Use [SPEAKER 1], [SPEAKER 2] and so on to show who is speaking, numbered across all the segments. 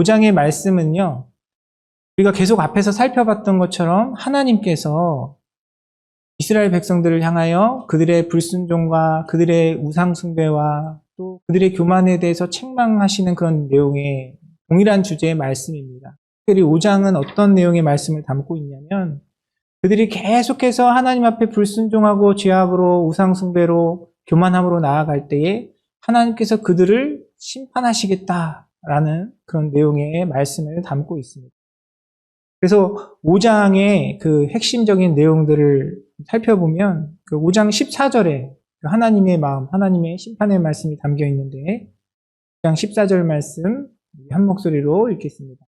[SPEAKER 1] 5장의 말씀은요, 우리가 계속 앞에서 살펴봤던 것처럼 하나님께서 이스라엘 백성들을 향하여 그들의 불순종과 그들의 우상숭배와 또 그들의 교만에 대해서 책망하시는 그런 내용의 동일한 주제의 말씀입니다. 특별히 5장은 어떤 내용의 말씀을 담고 있냐면, 그들이 계속해서 하나님 앞에 불순종하고 죄악으로 우상숭배로 교만함으로 나아갈 때에 하나님께서 그들을 심판하시겠다라는 그런 내용의 말씀을 담고 있습니다. 그래서 5장의 그 핵심적인 내용들을 살펴보면 그 5장 14절에 하나님의 마음, 하나님의 심판의 말씀이 담겨 있는데 5장 14절 말씀 한 목소리로 읽겠습니다.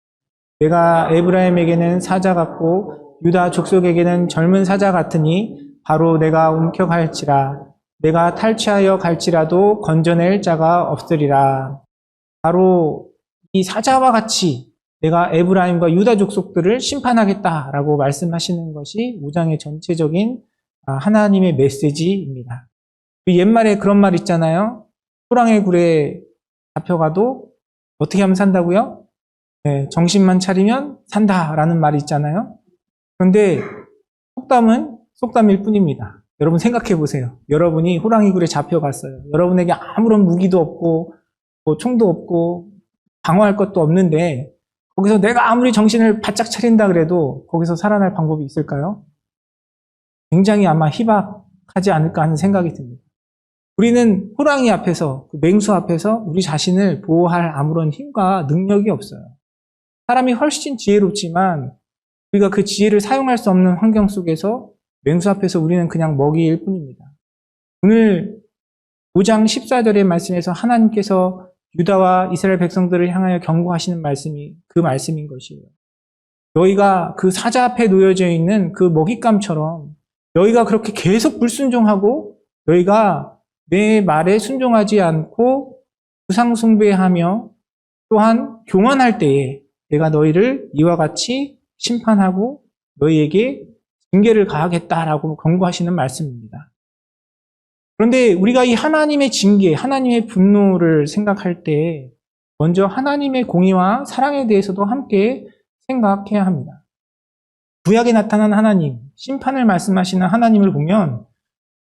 [SPEAKER 1] 내가 에브라임에게는 사자 같고 유다 족속에게는 젊은 사자 같으니 바로 내가 움켜갈지라. 내가 탈취하여 갈지라도 건져낼 자가 없으리라. 바로 이 사자와 같이 내가 에브라임과 유다 족속들을 심판하겠다라고 말씀하시는 것이 5장의 전체적인 하나님의 메시지입니다. 옛말에 그런 말 있잖아요. 호랑이 굴에 잡혀가도 어떻게 하면 산다고요? 네, 정신만 차리면 산다라는 말이 있잖아요. 그런데 속담은 속담일 뿐입니다. 여러분 생각해 보세요. 여러분이 호랑이 굴에 잡혀갔어요. 여러분에게 아무런 무기도 없고 뭐 총도 없고 방어할 것도 없는데 거기서 내가 아무리 정신을 바짝 차린다 그래도 거기서 살아날 방법이 있을까요? 굉장히 아마 희박하지 않을까 하는 생각이 듭니다. 우리는 호랑이 앞에서, 맹수 앞에서 우리 자신을 보호할 아무런 힘과 능력이 없어요. 사람이 훨씬 지혜롭지만 우리가 그 지혜를 사용할 수 없는 환경 속에서 맹수 앞에서 우리는 그냥 먹이일 뿐입니다. 오늘 5장 14절의 말씀에서 하나님께서 유다와 이스라엘 백성들을 향하여 경고하시는 말씀이 그 말씀인 것이에요. 너희가 그 사자 앞에 놓여져 있는 그 먹잇감처럼 너희가 그렇게 계속 불순종하고 너희가 내 말에 순종하지 않고 우상숭배하며 또한 교만할 때에 내가 너희를 이와 같이 심판하고 너희에게 징계를 가하겠다라고 경고하시는 말씀입니다. 그런데 우리가 이 하나님의 징계, 하나님의 분노를 생각할 때 먼저 하나님의 공의와 사랑에 대해서도 함께 생각해야 합니다. 구약에 나타난 하나님, 심판을 말씀하시는 하나님을 보면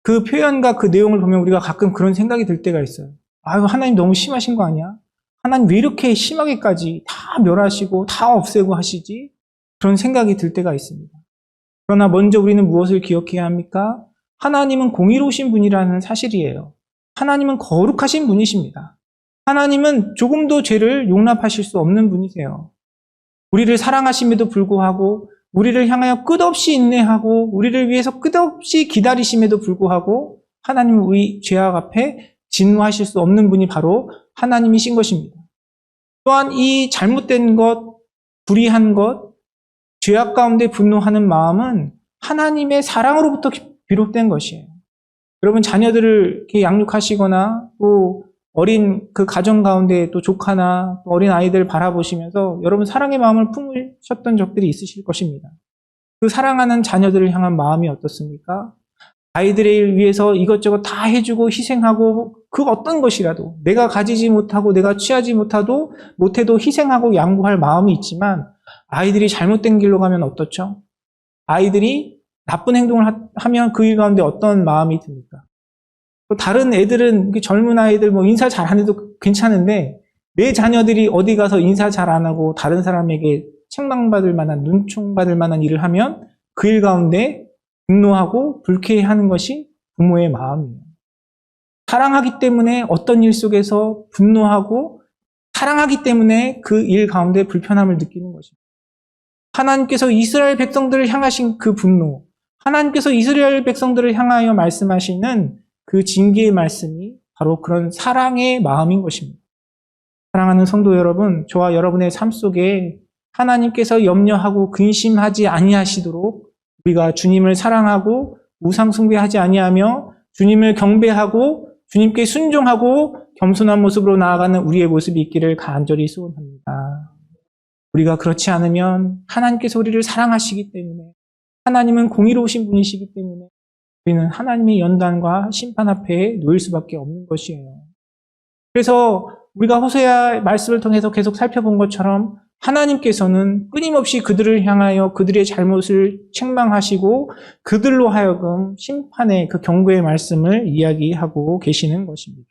[SPEAKER 1] 그 표현과 그 내용을 보면 우리가 가끔 그런 생각이 들 때가 있어요. 아유, 하나님 너무 심하신 거 아니야? 하나님 왜 이렇게 심하게까지 다 멸하시고 다 없애고 하시지? 그런 생각이 들 때가 있습니다. 그러나 먼저 우리는 무엇을 기억해야 합니까? 하나님은 공의로우신 분이라는 사실이에요. 하나님은 거룩하신 분이십니다. 하나님은 조금도 죄를 용납하실 수 없는 분이세요. 우리를 사랑하심에도 불구하고 우리를 향하여 끝없이 인내하고 우리를 위해서 끝없이 기다리심에도 불구하고 하나님은 우리 죄악 앞에 진노하실 수 없는 분이 바로 하나님이신 것입니다. 또한 이 잘못된 것, 불의한 것, 죄악 가운데 분노하는 마음은 하나님의 사랑으로부터 비롯된 것이에요. 여러분 자녀들을 이렇게 양육하시거나 또 어린 그 가정 가운데 또 조카나 또 어린 아이들 바라보시면서 여러분 사랑의 마음을 품으셨던 적들이 있으실 것입니다. 그 사랑하는 자녀들을 향한 마음이 어떻습니까? 아이들을 위해서 이것저것 다 해주고 희생하고 그 어떤 것이라도 내가 가지지 못하고 내가 취하지 못해도 희생하고 양보할 마음이 있지만 아이들이 잘못된 길로 가면 어떻죠? 아이들이 나쁜 행동을 하면 그 일 가운데 어떤 마음이 듭니까? 또 다른 애들은 젊은 아이들 뭐 인사 잘 안 해도 괜찮은데 내 자녀들이 어디 가서 인사 잘 안 하고 다른 사람에게 책망받을 만한 눈총받을 만한 일을 하면 그 일 가운데 분노하고 불쾌해하는 것이 부모의 마음이에요. 사랑하기 때문에 어떤 일 속에서 분노하고 사랑하기 때문에 그 일 가운데 불편함을 느끼는 것입니다. 하나님께서 이스라엘 백성들을 향하신 그 분노, 하나님께서 이스라엘 백성들을 향하여 말씀하시는 그 징계의 말씀이 바로 그런 사랑의 마음인 것입니다. 사랑하는 성도 여러분, 저와 여러분의 삶 속에 하나님께서 염려하고 근심하지 아니하시도록 우리가 주님을 사랑하고 우상 숭배하지 아니하며 주님을 경배하고 주님께 순종하고 겸손한 모습으로 나아가는 우리의 모습이 있기를 간절히 소원합니다. 우리가 그렇지 않으면 하나님께서 우리를 사랑하시기 때문에 하나님은 공의로우신 분이시기 때문에 우리는 하나님의 연단과 심판 앞에 놓일 수밖에 없는 것이에요. 그래서 우리가 호세아 말씀을 통해서 계속 살펴본 것처럼 하나님께서는 끊임없이 그들을 향하여 그들의 잘못을 책망하시고 그들로 하여금 심판의 그 경고의 말씀을 이야기하고 계시는 것입니다.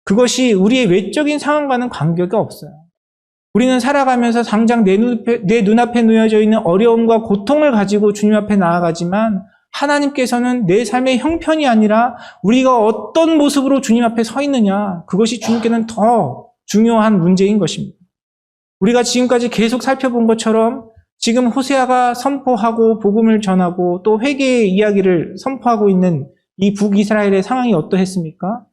[SPEAKER 1] 그것이 우리의 외적인 상황과는 관계가 없어요. 우리는 살아가면서 당장 내 눈앞에 놓여져 있는 어려움과 고통을 가지고 주님 앞에 나아가지만 하나님께서는 내 삶의 형편이 아니라 우리가 어떤 모습으로 주님 앞에 서 있느냐, 그것이 주님께는 더 중요한 문제인 것입니다. 우리가 지금까지 계속 살펴본 것처럼 지금 호세아가 선포하고 복음을 전하고 또 회개의 이야기를 선포하고 있는 이 북이스라엘의 상황이 어떠했습니까?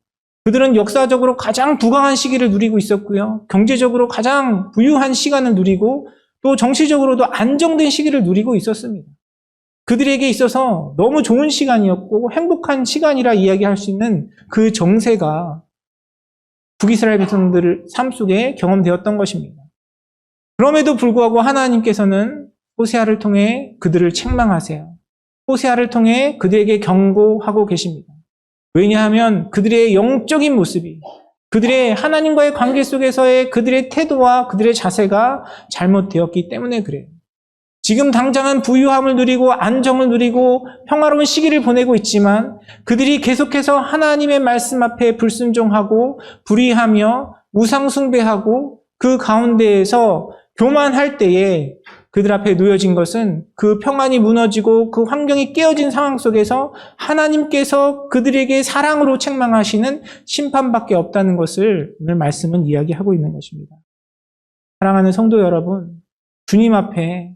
[SPEAKER 1] 그들은 역사적으로 가장 부강한 시기를 누리고 있었고요. 경제적으로 가장 부유한 시간을 누리고 또 정치적으로도 안정된 시기를 누리고 있었습니다. 그들에게 있어서 너무 좋은 시간이었고 행복한 시간이라 이야기할 수 있는 그 정세가 북이스라엘 백성들 삶 속에 경험되었던 것입니다. 그럼에도 불구하고 하나님께서는 호세아를 통해 그들을 책망하세요. 호세아를 통해 그들에게 경고하고 계십니다. 왜냐하면 그들의 영적인 모습이, 그들의 하나님과의 관계 속에서의 그들의 태도와 그들의 자세가 잘못되었기 때문에 그래요. 지금 당장은 부유함을 누리고 안정을 누리고 평화로운 시기를 보내고 있지만 그들이 계속해서 하나님의 말씀 앞에 불순종하고 불의하며 우상숭배하고 그 가운데에서 교만할 때에 그들 앞에 놓여진 것은 그 평안이 무너지고 그 환경이 깨어진 상황 속에서 하나님께서 그들에게 사랑으로 책망하시는 심판밖에 없다는 것을 오늘 말씀은 이야기하고 있는 것입니다. 사랑하는 성도 여러분, 주님 앞에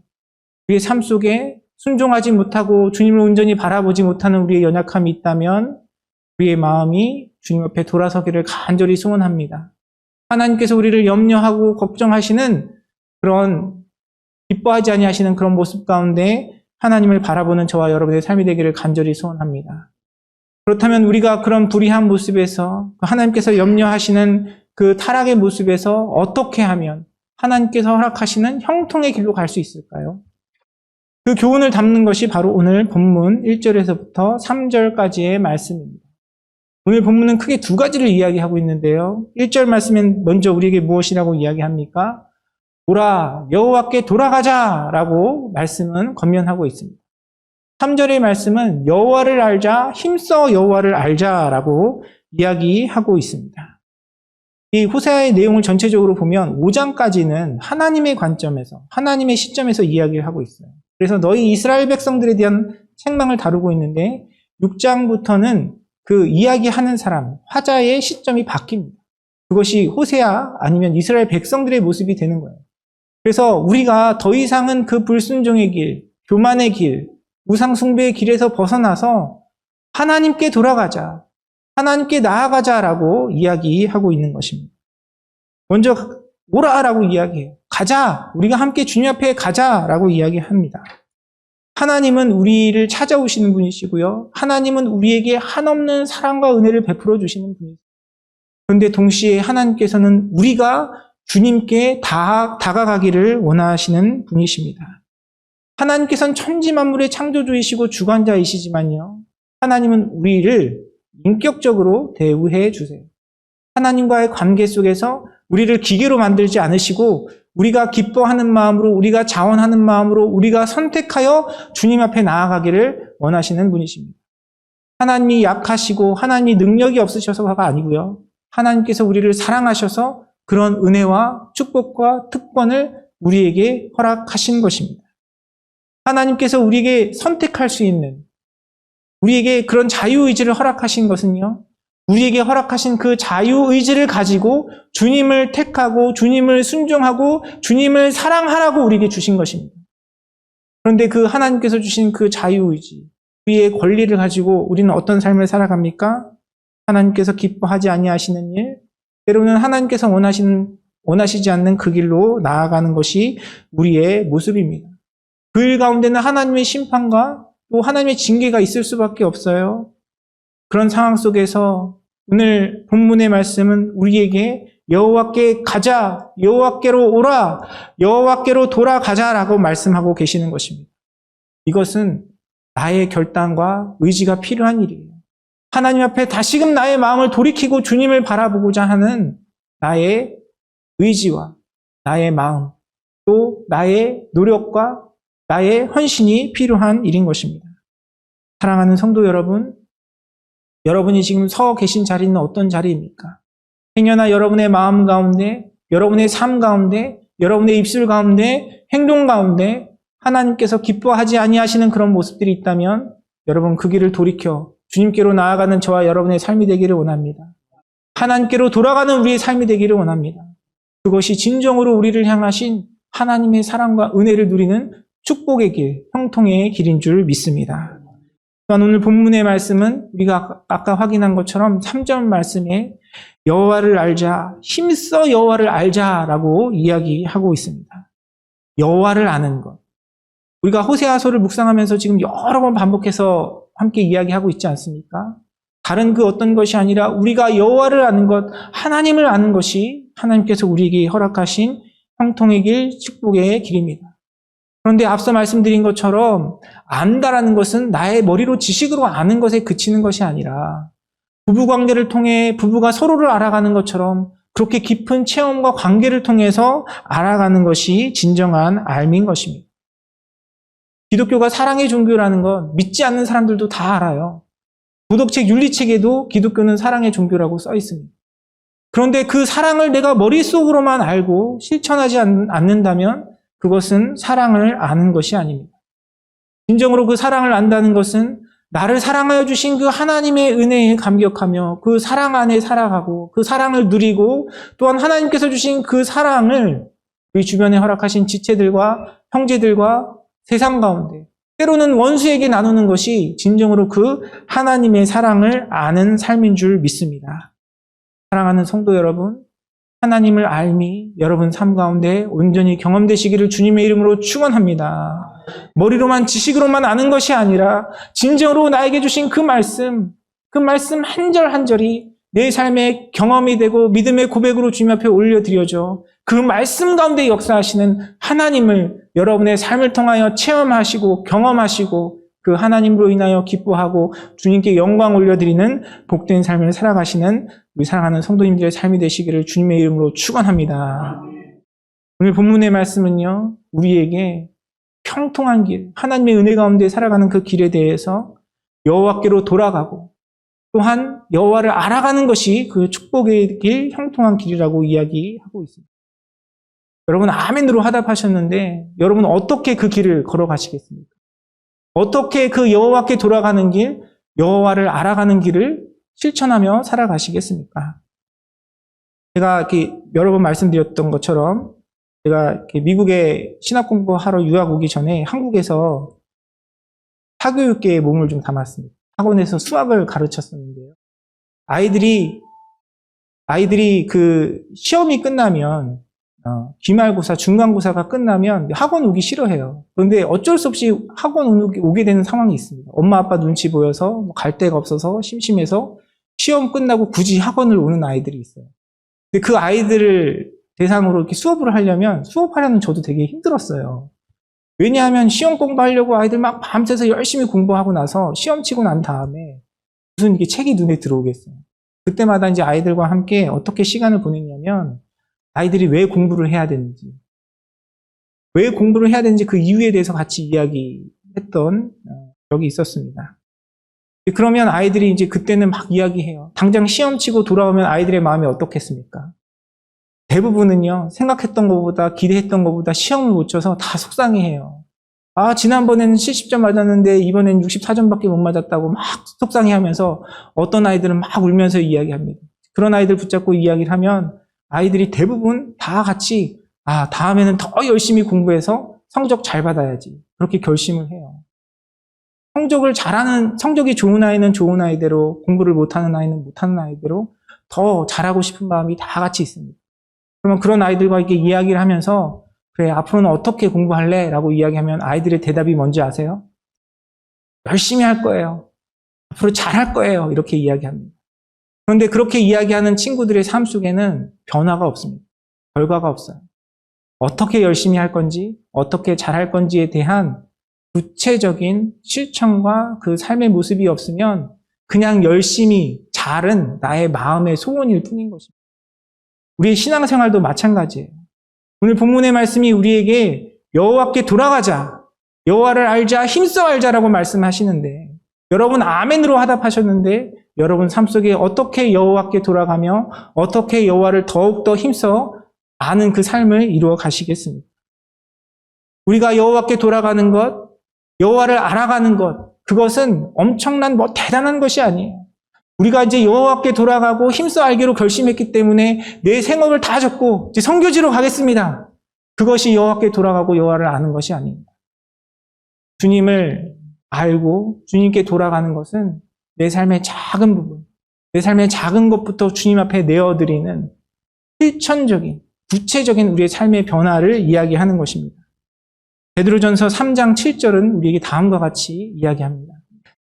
[SPEAKER 1] 우리의 삶 속에 순종하지 못하고 주님을 온전히 바라보지 못하는 우리의 연약함이 있다면 우리의 마음이 주님 앞에 돌아서기를 간절히 소원합니다. 하나님께서 우리를 염려하고 걱정하시는 그런 기뻐하지 아니하시는 그런 모습 가운데 하나님을 바라보는 저와 여러분의 삶이 되기를 간절히 소원합니다. 그렇다면 우리가 그런 불의한 모습에서 하나님께서 염려하시는 그 타락의 모습에서 어떻게 하면 하나님께서 허락하시는 형통의 길로 갈 수 있을까요? 그 교훈을 담는 것이 바로 오늘 본문 1절에서부터 3절까지의 말씀입니다. 오늘 본문은 크게 두 가지를 이야기하고 있는데요. 1절 말씀은 먼저 우리에게 무엇이라고 이야기합니까? 오라, 여호와께 돌아가자라고 말씀은 권면하고 있습니다. 3절의 말씀은 여호와를 알자, 힘써 여호와를 알자라고 이야기하고 있습니다. 이 호세아의 내용을 전체적으로 보면 5장까지는 하나님의 관점에서, 하나님의 시점에서 이야기를 하고 있어요. 그래서 너희 이스라엘 백성들에 대한 책망을 다루고 있는데 6장부터는 그 이야기하는 사람, 화자의 시점이 바뀝니다. 그것이 호세아 아니면 이스라엘 백성들의 모습이 되는 거예요. 그래서 우리가 더 이상은 그 불순종의 길, 교만의 길, 우상숭배의 길에서 벗어나서 하나님께 돌아가자, 하나님께 나아가자라고 이야기하고 있는 것입니다. 먼저 오라라고 이야기해요. 가자, 우리가 함께 주님 앞에 가자라고 이야기합니다. 하나님은 우리를 찾아오시는 분이시고요. 하나님은 우리에게 한없는 사랑과 은혜를 베풀어 주시는 분이세요. 그런데 동시에 하나님께서는 우리가 주님께 다가가기를 원하시는 분이십니다. 하나님께서는 천지만물의 창조주이시고 주관자이시지만요. 하나님은 우리를 인격적으로 대우해 주세요. 하나님과의 관계 속에서 우리를 기계로 만들지 않으시고 우리가 기뻐하는 마음으로, 우리가 자원하는 마음으로 우리가 선택하여 주님 앞에 나아가기를 원하시는 분이십니다. 하나님이 약하시고 하나님이 능력이 없으셔서가 아니고요. 하나님께서 우리를 사랑하셔서 그런 은혜와 축복과 특권을 우리에게 허락하신 것입니다. 하나님께서 우리에게 선택할 수 있는, 우리에게 그런 자유의지를 허락하신 것은요, 우리에게 허락하신 그 자유의지를 가지고 주님을 택하고 주님을 순종하고 주님을 사랑하라고 우리에게 주신 것입니다. 그런데 그 하나님께서 주신 그 자유의지, 우리의 권리를 가지고 우리는 어떤 삶을 살아갑니까? 하나님께서 기뻐하지 아니하시는 일, 때로는 하나님께서 원하시지 않는 그 길로 나아가는 것이 우리의 모습입니다. 그 일 가운데는 하나님의 심판과 또 하나님의 징계가 있을 수밖에 없어요. 그런 상황 속에서 오늘 본문의 말씀은 우리에게 여호와께 가자, 여호와께로 오라, 여호와께로 돌아가자라고 말씀하고 계시는 것입니다. 이것은 나의 결단과 의지가 필요한 일이에요. 하나님 앞에 다시금 나의 마음을 돌이키고 주님을 바라보고자 하는 나의 의지와 나의 마음, 또 나의 노력과 나의 헌신이 필요한 일인 것입니다. 사랑하는 성도 여러분, 여러분이 지금 서 계신 자리는 어떤 자리입니까? 행여나 여러분의 마음 가운데, 여러분의 삶 가운데, 여러분의 입술 가운데, 행동 가운데 하나님께서 기뻐하지 아니하시는 그런 모습들이 있다면 여러분 그 길을 돌이켜 주님께로 나아가는 저와 여러분의 삶이 되기를 원합니다. 하나님께로 돌아가는 우리의 삶이 되기를 원합니다. 그것이 진정으로 우리를 향하신 하나님의 사랑과 은혜를 누리는 축복의 길, 형통의 길인 줄 믿습니다. 또한 오늘 본문의 말씀은 우리가 아까 확인한 것처럼 3절 말씀에 여호와를 알자, 힘써 여호와를 알자라고 이야기하고 있습니다. 여호와를 아는 것. 우리가 호세아서를 묵상하면서 지금 여러 번 반복해서 함께 이야기하고 있지 않습니까? 다른 그 어떤 것이 아니라 우리가 여호와를 아는 것, 하나님을 아는 것이 하나님께서 우리에게 허락하신 형통의 길, 축복의 길입니다. 그런데 앞서 말씀드린 것처럼 안다라는 것은 나의 머리로 지식으로 아는 것에 그치는 것이 아니라 부부관계를 통해 부부가 서로를 알아가는 것처럼 그렇게 깊은 체험과 관계를 통해서 알아가는 것이 진정한 알미인 것입니다. 기독교가 사랑의 종교라는 건 믿지 않는 사람들도 다 알아요. 도덕책, 윤리책에도 기독교는 사랑의 종교라고 써 있습니다. 그런데 그 사랑을 내가 머릿속으로만 알고 실천하지 않는다면 그것은 사랑을 아는 것이 아닙니다. 진정으로 그 사랑을 안다는 것은 나를 사랑하여 주신 그 하나님의 은혜에 감격하며 그 사랑 안에 살아가고 그 사랑을 누리고 또한 하나님께서 주신 그 사랑을 우리 주변에 허락하신 지체들과 형제들과 세상 가운데 때로는 원수에게 나누는 것이 진정으로 그 하나님의 사랑을 아는 삶인 줄 믿습니다. 사랑하는 성도 여러분, 하나님을 알미 여러분 삶 가운데 온전히 경험되시기를 주님의 이름으로 축원합니다. 머리로만 지식으로만 아는 것이 아니라 진정으로 나에게 주신 그 말씀 한 절 한 절이 내 삶의 경험이 되고 믿음의 고백으로 주님 앞에 올려드려져 그 말씀 가운데 역사하시는 하나님을 여러분의 삶을 통하여 체험하시고 경험하시고 그 하나님으로 인하여 기뻐하고 주님께 영광 올려드리는 복된 삶을 살아가시는 우리 사랑하는 성도님들의 삶이 되시기를 주님의 이름으로 축원합니다. 오늘 본문의 말씀은요, 우리에게 평통한 길, 하나님의 은혜 가운데 살아가는 그 길에 대해서 여호와께로 돌아가고 또한 여호와를 알아가는 것이 그 축복의 길, 형통한 길이라고 이야기하고 있습니다. 여러분 아멘으로 화답하셨는데 여러분 어떻게 그 길을 걸어가시겠습니까? 어떻게 그 여호와께 돌아가는 길, 여호와를 알아가는 길을 실천하며 살아가시겠습니까? 제가 이렇게 여러 번 말씀드렸던 것처럼 제가 이렇게 미국에 신학 공부하러 유학 오기 전에 한국에서 사교육계에 몸을 좀 담았습니다. 학원에서 수학을 가르쳤었는데요. 아이들이 그 시험이 끝나면 기말고사, 중간고사가 끝나면 학원 오기 싫어해요. 그런데 어쩔 수 없이 학원 오게 되는 상황이 있습니다. 엄마 아빠 눈치 보여서 갈 데가 없어서 심심해서 시험 끝나고 굳이 학원을 오는 아이들이 있어요. 근데 그 아이들을 대상으로 이렇게 수업을 하려면 수업하려는 저도 되게 힘들었어요. 왜냐하면 시험 공부하려고 아이들 막 밤새서 열심히 공부하고 나서 시험 치고 난 다음에 무슨 이게 책이 눈에 들어오겠어요. 그때마다 이제 아이들과 함께 어떻게 시간을 보냈냐면 아이들이 왜 공부를 해야 되는지, 그 이유에 대해서 같이 이야기했던 적이 있었습니다. 그러면 아이들이 이제 그때는 막 이야기해요. 당장 시험 치고 돌아오면 아이들의 마음이 어떻겠습니까? 대부분은요, 생각했던 것보다, 기대했던 것보다 시험을 못 쳐서 다 속상해해요. 아, 지난번에는 70점 맞았는데 이번엔 64점밖에 못 맞았다고 막 속상해하면서 어떤 아이들은 막 울면서 이야기합니다. 그런 아이들 붙잡고 이야기를 하면 아이들이 대부분 다 같이 다음에는 더 열심히 공부해서 성적 잘 받아야지. 그렇게 결심을 해요. 성적이 좋은 아이는 좋은 아이대로, 공부를 못하는 아이는 못하는 아이대로 더 잘하고 싶은 마음이 다 같이 있습니다. 그러면 그런 아이들과 이렇게 이야기를 하면서 그래, 앞으로는 어떻게 공부할래? 라고 이야기하면 아이들의 대답이 뭔지 아세요? 열심히 할 거예요. 앞으로 잘할 거예요. 이렇게 이야기합니다. 그런데 그렇게 이야기하는 친구들의 삶 속에는 변화가 없습니다. 결과가 없어요. 어떻게 열심히 할 건지, 어떻게 잘할 건지에 대한 구체적인 실천과 그 삶의 모습이 없으면 그냥 열심히 잘은 나의 마음의 소원일 뿐인 것입니다. 우리의 신앙생활도 마찬가지예요. 오늘 본문의 말씀이 우리에게 여호와께 돌아가자, 여호와를 알자, 힘써 알자라고 말씀하시는데, 여러분 아멘으로 화답하셨는데 여러분 삶 속에 어떻게 여호와께 돌아가며 어떻게 여호와를 더욱더 힘써 아는 그 삶을 이루어 가시겠습니까? 우리가 여호와께 돌아가는 것, 여호와를 알아가는 것, 그것은 엄청난 대단한 것이 아니에요. 우리가 이제 여호와께 돌아가고 힘써 알기로 결심했기 때문에 내 생업을 다 접고 이제 선교지로 가겠습니다. 그것이 여호와께 돌아가고 여호와를 아는 것이 아닙니다. 주님을 알고 주님께 돌아가는 것은 내 삶의 작은 부분, 내 삶의 작은 것부터 주님 앞에 내어드리는 실천적인, 구체적인 우리의 삶의 변화를 이야기하는 것입니다. 베드로전서 3장 7절은 우리에게 다음과 같이 이야기합니다.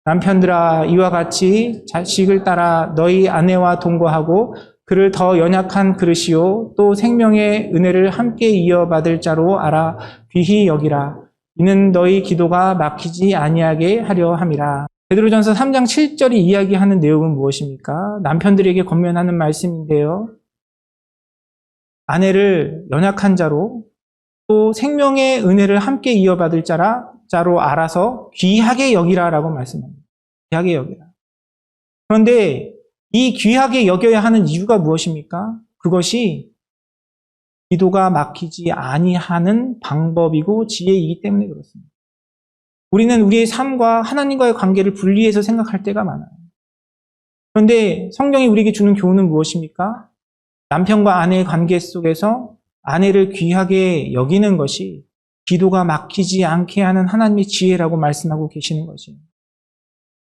[SPEAKER 1] 남편들아, 이와 같이 자식을 따라 너희 아내와 동거하고 그를 더 연약한 그릇이요 또 생명의 은혜를 함께 이어받을 자로 알아 귀히 여기라. 이는 너희 기도가 막히지 아니하게 하려 함이라. 베드로전서 3장 7절이 이야기하는 내용은 무엇입니까? 남편들에게 권면하는 말씀인데요. 아내를 연약한 자로 또 생명의 은혜를 함께 이어받을 자로 알아서 귀하게 여기라라고 말씀합니다. 귀하게 여기라. 그런데 이 귀하게 여겨야 하는 이유가 무엇입니까? 그것이 기도가 막히지 아니하는 방법이고 지혜이기 때문에 그렇습니다. 우리는 우리의 삶과 하나님과의 관계를 분리해서 생각할 때가 많아요. 그런데 성경이 우리에게 주는 교훈은 무엇입니까? 남편과 아내의 관계 속에서 아내를 귀하게 여기는 것이 기도가 막히지 않게 하는 하나님의 지혜라고 말씀하고 계시는 것이에요.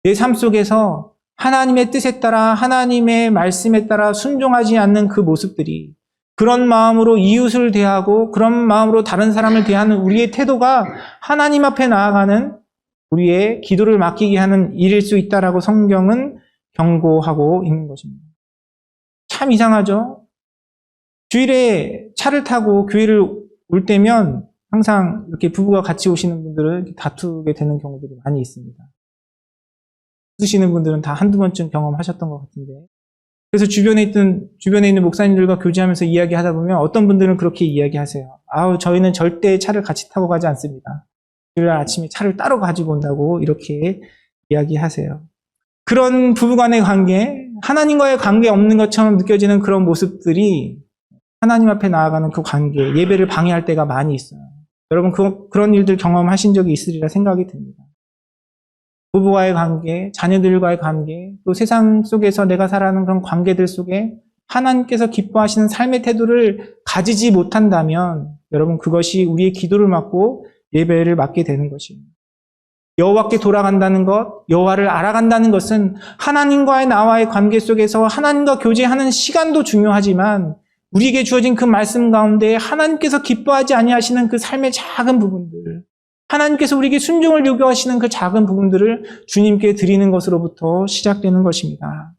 [SPEAKER 1] 내 삶 속에서 하나님의 뜻에 따라 하나님의 말씀에 따라 순종하지 않는 그 모습들이 그런 마음으로 이웃을 대하고 그런 마음으로 다른 사람을 대하는 우리의 태도가 하나님 앞에 나아가는 우리의 기도를 막히게 하는 일일 수 있다라고 성경은 경고하고 있는 것입니다. 참 이상하죠? 주일에 차를 타고 교회를 올 때면 항상 이렇게 부부가 같이 오시는 분들은 다투게 되는 경우들이 많이 있습니다. 쓰시는 분들은 다 한두 번쯤 경험하셨던 것 같은데. 그래서 주변에 있는 목사님들과 교제하면서 이야기하다 보면 어떤 분들은 그렇게 이야기하세요. 저희는 절대 차를 같이 타고 가지 않습니다. 주일 아침에 차를 따로 가지고 온다고 이렇게 이야기하세요. 그런 부부간의 관계, 하나님과의 관계 없는 것처럼 느껴지는 그런 모습들이 하나님 앞에 나아가는 그 관계, 예배를 방해할 때가 많이 있어요. 여러분 그런 일들 경험하신 적이 있으리라 생각이 듭니다. 부부와의 관계, 자녀들과의 관계, 또 세상 속에서 내가 살아가는 그런 관계들 속에 하나님께서 기뻐하시는 삶의 태도를 가지지 못한다면 여러분 그것이 우리의 기도를 막고 예배를 막게 되는 것이에요. 여호와께 돌아간다는 것, 여호와를 알아간다는 것은 하나님과의 나와의 관계 속에서 하나님과 교제하는 시간도 중요하지만 우리에게 주어진 그 말씀 가운데 하나님께서 기뻐하지 아니하시는 그 삶의 작은 부분들, 하나님께서 우리에게 순종을 요구하시는 그 작은 부분들을 주님께 드리는 것으로부터 시작되는 것입니다.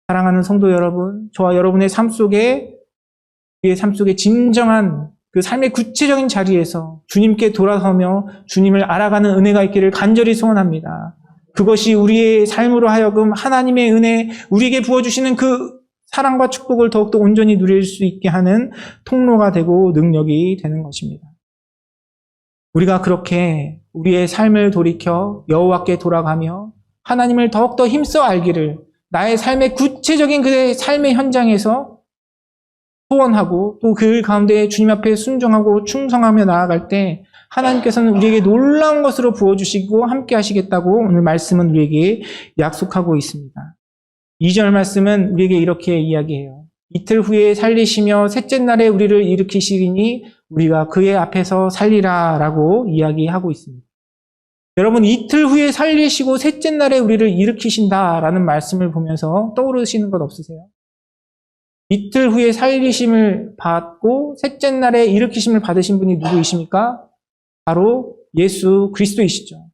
[SPEAKER 1] 사랑하는 성도 여러분, 저와 여러분의 삶 속에, 우리의 삶 속에 진정한 그 삶의 구체적인 자리에서 주님께 돌아서며 주님을 알아가는 은혜가 있기를 간절히 소원합니다. 그것이 우리의 삶으로 하여금 하나님의 은혜, 우리에게 부어주시는 그 사랑과 축복을 더욱더 온전히 누릴 수 있게 하는 통로가 되고 능력이 되는 것입니다. 우리가 그렇게 우리의 삶을 돌이켜 여호와께 돌아가며 하나님을 더욱더 힘써 알기를 나의 삶의 구체적인 그의 삶의 현장에서 소원하고 또 그 가운데 주님 앞에 순종하고 충성하며 나아갈 때 하나님께서는 우리에게 놀라운 것으로 부어주시고 함께 하시겠다고 오늘 말씀은 우리에게 약속하고 있습니다. 2절 말씀은 우리에게 이렇게 이야기해요. 이틀 후에 살리시며 셋째 날에 우리를 일으키시리니 우리가 그의 앞에서 살리라 라고 이야기하고 있습니다. 여러분 이틀 후에 살리시고 셋째 날에 우리를 일으키신다라는 말씀을 보면서 떠오르시는 것 없으세요? 이틀 후에 살리심을 받고 셋째 날에 일으키심을 받으신 분이 누구이십니까? 바로 예수 그리스도이시죠.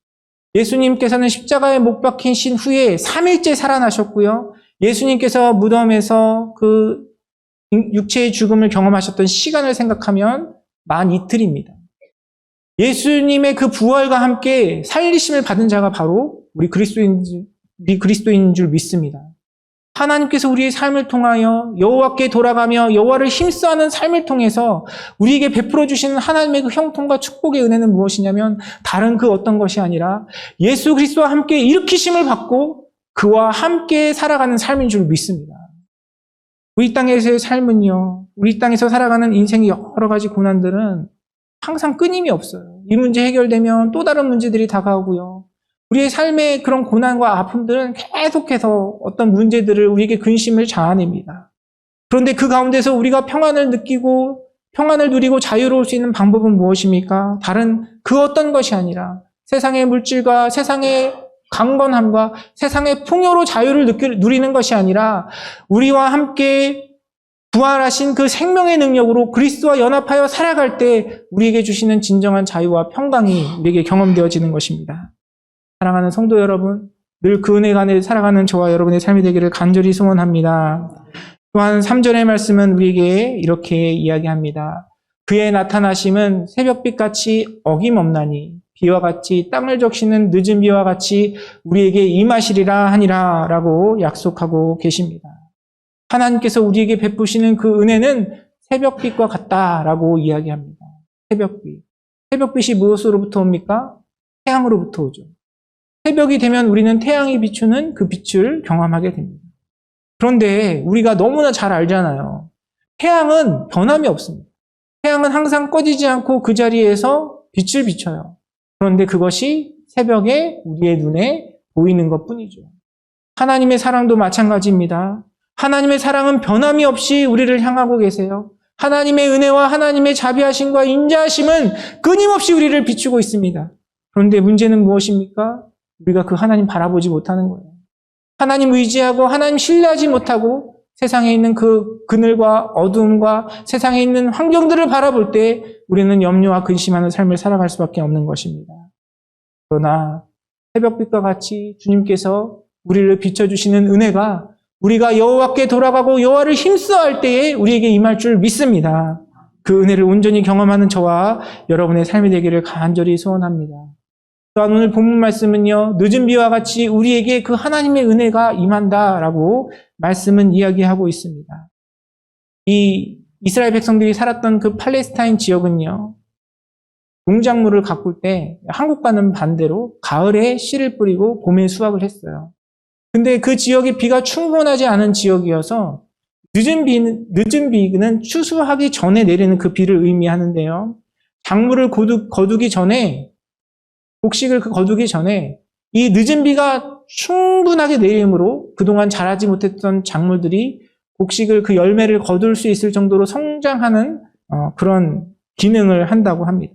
[SPEAKER 1] 예수님께서는 십자가에 못 박히신 후에 3일째 살아나셨고요. 예수님께서 무덤에서 그 육체의 죽음을 경험하셨던 시간을 생각하면 만 이틀입니다. 예수님의 그 부활과 함께 살리심을 받은 자가 바로 우리 그리스도인 줄 믿습니다. 하나님께서 우리의 삶을 통하여 여호와께 돌아가며 여호와를 힘써하는 삶을 통해서 우리에게 베풀어 주시는 하나님의 그 형통과 축복의 은혜는 무엇이냐면 다른 그 어떤 것이 아니라 예수 그리스도와 함께 일으키심을 받고 그와 함께 살아가는 삶인 줄 믿습니다. 우리 땅에서의 삶은요, 우리 땅에서 살아가는 인생의 여러 가지 고난들은 항상 끊임이 없어요. 이 문제 해결되면 또 다른 문제들이 다가오고요. 우리의 삶의 그런 고난과 아픔들은 계속해서 어떤 문제들을 우리에게 근심을 자아냅니다. 그런데 그 가운데서 우리가 평안을 느끼고 평안을 누리고 자유로울 수 있는 방법은 무엇입니까? 다른 그 어떤 것이 아니라 세상의 물질과 세상의 강건함과 세상의 풍요로 자유를 누리는 것이 아니라 우리와 함께 부활하신 그 생명의 능력으로 그리스도와 연합하여 살아갈 때 우리에게 주시는 진정한 자유와 평강이 우리에게 경험되어지는 것입니다. 사랑하는 성도 여러분, 늘 그 은혜 안에 살아가는 저와 여러분의 삶이 되기를 간절히 소원합니다. 또한 3절의 말씀은 우리에게 이렇게 이야기합니다. 그의 나타나심은 새벽빛같이 어김없나니 비와 같이 땅을 적시는 늦은 비와 같이 우리에게 임하시리라 하니라 라고 약속하고 계십니다. 하나님께서 우리에게 베푸시는 그 은혜는 새벽빛과 같다라고 이야기합니다. 새벽빛. 새벽빛이 무엇으로부터 옵니까? 태양으로부터 오죠. 새벽이 되면 우리는 태양이 비추는 그 빛을 경험하게 됩니다. 그런데 우리가 너무나 잘 알잖아요. 태양은 변함이 없습니다. 태양은 항상 꺼지지 않고 그 자리에서 빛을 비춰요. 그런데 그것이 새벽에 우리의 눈에 보이는 것뿐이죠. 하나님의 사랑도 마찬가지입니다. 하나님의 사랑은 변함이 없이 우리를 향하고 계세요. 하나님의 은혜와 하나님의 자비하심과 인자하심은 끊임없이 우리를 비추고 있습니다. 그런데 문제는 무엇입니까? 우리가 그 하나님 바라보지 못하는 거예요. 하나님 의지하고 하나님 신뢰하지 못하고 세상에 있는 그 그늘과 어두움과 세상에 있는 환경들을 바라볼 때 우리는 염려와 근심하는 삶을 살아갈 수밖에 없는 것입니다. 그러나 새벽빛과 같이 주님께서 우리를 비춰주시는 은혜가 우리가 여호와께 돌아가고 여호와를 힘써할 때에 우리에게 임할 줄 믿습니다. 그 은혜를 온전히 경험하는 저와 여러분의 삶이 되기를 간절히 소원합니다. 또한 오늘 본문 말씀은요, 늦은 비와 같이 우리에게 그 하나님의 은혜가 임한다라고 말씀은 이야기하고 있습니다. 이 이스라엘 백성들이 살았던 그 팔레스타인 지역은요, 농작물을 가꿀 때 한국과는 반대로 가을에 씨를 뿌리고 봄에 수확을 했어요. 근데 그 지역이 비가 충분하지 않은 지역이어서 늦은 비는 추수하기 전에 내리는 그 비를 의미하는데요. 작물을 거두기 전에 곡식을 거두기 전에 이 늦은 비가 충분하게 내림으로 그동안 자라지 못했던 작물들이 곡식을 그 열매를 거둘 수 있을 정도로 성장하는 그런 기능을 한다고 합니다.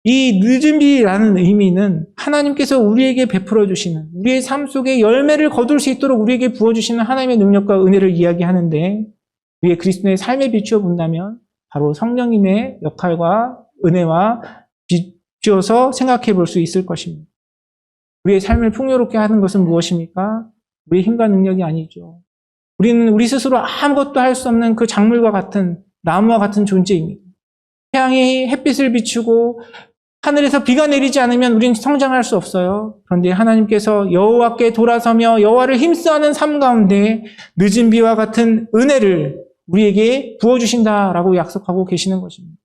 [SPEAKER 1] 이 늦은 비라는 의미는 하나님께서 우리에게 베풀어 주시는 우리의 삶 속에 열매를 거둘 수 있도록 우리에게 부어주시는 하나님의 능력과 은혜를 이야기하는데 우리의 그리스도의 삶에 비추어 본다면 바로 성령님의 역할과 은혜와 비추어서 생각해 볼 수 있을 것입니다. 우리의 삶을 풍요롭게 하는 것은 무엇입니까? 우리의 힘과 능력이 아니죠. 우리는 우리 스스로 아무것도 할 수 없는 그 작물과 같은 나무와 같은 존재입니다. 태양이 햇빛을 비추고 하늘에서 비가 내리지 않으면 우리는 성장할 수 없어요. 그런데 하나님께서 여호와께 돌아서며 여호와를 힘써하는 삶 가운데 늦은 비와 같은 은혜를 우리에게 부어주신다라고 약속하고 계시는 것입니다.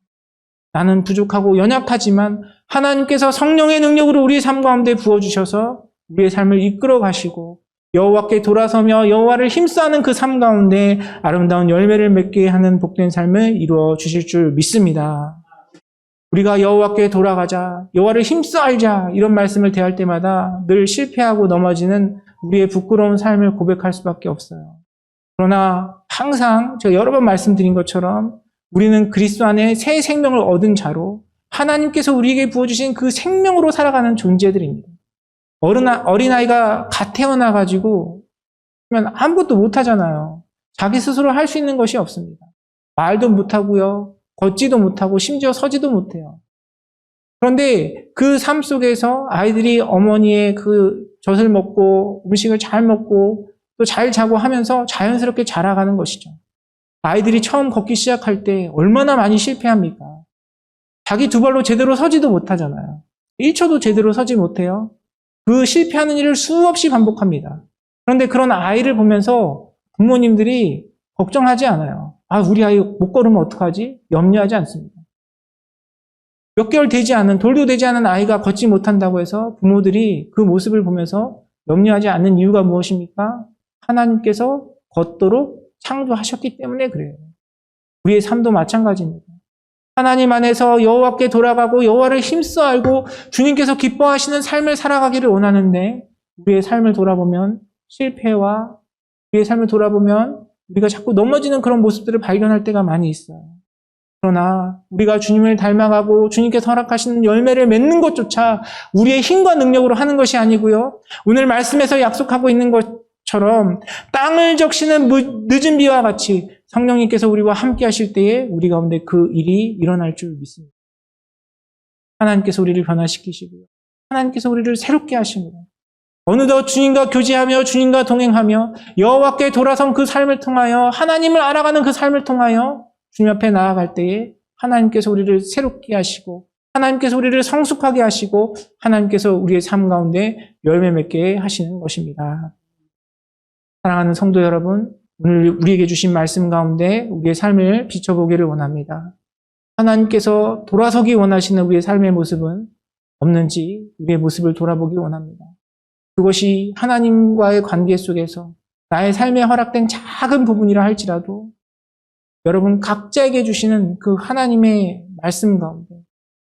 [SPEAKER 1] 나는 부족하고 연약하지만 하나님께서 성령의 능력으로 우리의 삶 가운데 부어주셔서 우리의 삶을 이끌어 가시고 여호와께 돌아서며 여호와를 힘써하는 그 삶 가운데 아름다운 열매를 맺게 하는 복된 삶을 이루어 주실 줄 믿습니다. 우리가 여호와께 돌아가자, 여호와를 힘써 알자 이런 말씀을 대할 때마다 늘 실패하고 넘어지는 우리의 부끄러운 삶을 고백할 수밖에 없어요. 그러나 항상 제가 여러 번 말씀드린 것처럼 우리는 그리스도 안에 새 생명을 얻은 자로 하나님께서 우리에게 부어주신 그 생명으로 살아가는 존재들입니다. 어린아이가 갓 태어나가지고 아무것도 못하잖아요. 자기 스스로 할 수 있는 것이 없습니다. 말도 못하고요. 걷지도 못하고 심지어 서지도 못해요. 그런데 그 삶 속에서 아이들이 어머니의 그 젖을 먹고 음식을 잘 먹고 또 잘 자고 하면서 자연스럽게 자라가는 것이죠. 아이들이 처음 걷기 시작할 때 얼마나 많이 실패합니까? 자기 두 발로 제대로 서지도 못하잖아요. 1초도 제대로 서지 못해요. 그 실패하는 일을 수없이 반복합니다. 그런데 그런 아이를 보면서 부모님들이 걱정하지 않아요. 우리 아이 못 걸으면 어떡하지? 염려하지 않습니다. 몇 개월 되지 않은, 돌도 되지 않은 아이가 걷지 못한다고 해서 부모들이 그 모습을 보면서 염려하지 않는 이유가 무엇입니까? 하나님께서 걷도록 창조하셨기 때문에 그래요. 우리의 삶도 마찬가지입니다. 하나님 안에서 여호와께 돌아가고 여호와를 힘써 알고 주님께서 기뻐하시는 삶을 살아가기를 원하는데 우리의 삶을 돌아보면 실패와 우리의 삶을 돌아보면 우리가 자꾸 넘어지는 그런 모습들을 발견할 때가 많이 있어요. 그러나 우리가 주님을 닮아가고 주님께서 허락하시는 열매를 맺는 것조차 우리의 힘과 능력으로 하는 것이 아니고요. 오늘 말씀에서 약속하고 있는 것처럼 땅을 적시는 늦은 비와 같이 성령님께서 우리와 함께 하실 때에 우리 가운데 그 일이 일어날 줄 믿습니다. 하나님께서 우리를 변화시키시고요. 하나님께서 우리를 새롭게 하시고 어느덧 주님과 교제하며 주님과 동행하며 여호와께 돌아선 그 삶을 통하여 하나님을 알아가는 그 삶을 통하여 주님 앞에 나아갈 때에 하나님께서 우리를 새롭게 하시고 하나님께서 우리를 성숙하게 하시고 하나님께서 우리의 삶 가운데 열매 맺게 하시는 것입니다. 사랑하는 성도 여러분, 오늘 우리에게 주신 말씀 가운데 우리의 삶을 비춰보기를 원합니다. 하나님께서 돌아서기 원하시는 우리의 삶의 모습은 없는지 우리의 모습을 돌아보기 원합니다. 그것이 하나님과의 관계 속에서 나의 삶에 허락된 작은 부분이라 할지라도 여러분 각자에게 주시는 그 하나님의 말씀 가운데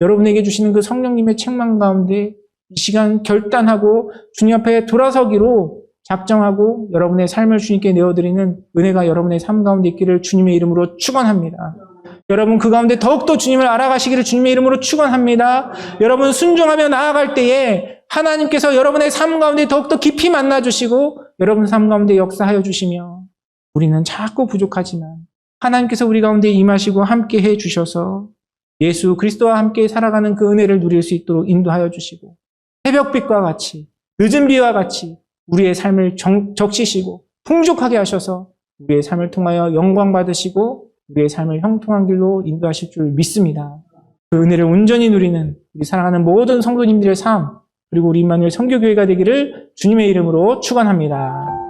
[SPEAKER 1] 여러분에게 주시는 그 성령님의 책망 가운데 이 시간 결단하고 주님 앞에 돌아서기로 작정하고 여러분의 삶을 주님께 내어드리는 은혜가 여러분의 삶 가운데 있기를 주님의 이름으로 축원합니다. 여러분 그 가운데 더욱더 주님을 알아가시기를 주님의 이름으로 축원합니다. 여러분 순종하며 나아갈 때에 하나님께서 여러분의 삶 가운데 더욱더 깊이 만나주시고 여러분 삶 가운데 역사하여 주시며 우리는 자꾸 부족하지만 하나님께서 우리 가운데 임하시고 함께 해주셔서 예수 그리스도와 함께 살아가는 그 은혜를 누릴 수 있도록 인도하여 주시고 새벽빛과 같이 늦은 비와 같이 우리의 삶을 적시시고 풍족하게 하셔서 우리의 삶을 통하여 영광 받으시고 우리의 삶을 형통한 길로 인도하실 줄 믿습니다. 그 은혜를 온전히 누리는 우리 사랑하는 모든 성도님들의 삶 그리고 우리 임마누엘 선교교회가 되기를 주님의 이름으로 축원합니다.